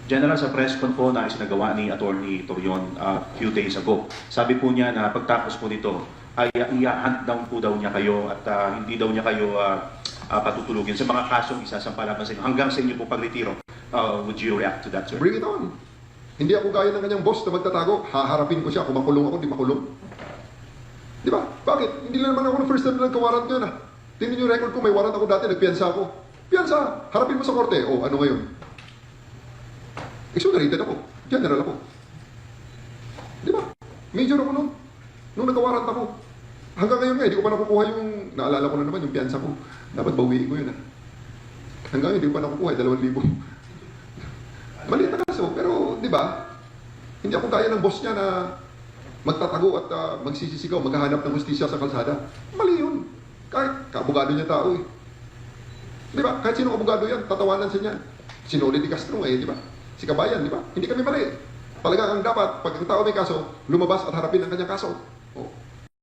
General, sa press con po na isinagawa ni Attorney Torion few days ago, sabi po niya na pagtapos po nito ay i-hunt down po daw niya kayo at hindi daw niya kayo patutulugin sa mga kasong isasampalaban sa inyo. Hanggang sa inyo po pagretiro, would you react to that, sir? Bring it on. Hindi ako gaya ng kanyang boss na magtatago. Haharapin ko siya. Kung makulong ako, di makulong. Di ba? Bakit? Hindi lang naman ako ng first time na nagka-warrant yun. Tingnan yung record ko, may warrant ako dati, nagpiyansa ako. Piyansa! Harapin mo sa korte. Oh, ano ngayon? Exonerated ako. General ako. Di ba? Major ako noon. Nung nagka-warrant ako. Hanggang ngayon nga, hindi ko pa nakukuha yung, naalala ko na naman, yung piyansa ko. Dapat bawiin ko yun. Hanggang ngayon, hindi ko pa nakukuha, 2,000. Maliit na kaso, pero di ba? Hindi ako gaya ng boss niya na magtatago at magsisisigaw, maghahanap ng hustisya sa kalsada. Mali yun. Kahit kaabogado niya tao eh. Di ba? Kahit sino abogado yan, tatawanan siya niyan. Sinuli ni Castro eh, di ba? Si Kabayan, di ba? Hindi kami mali. Talaga ang dapat, pag ang tao may kaso, lumabas at harapin ang kanyang kaso.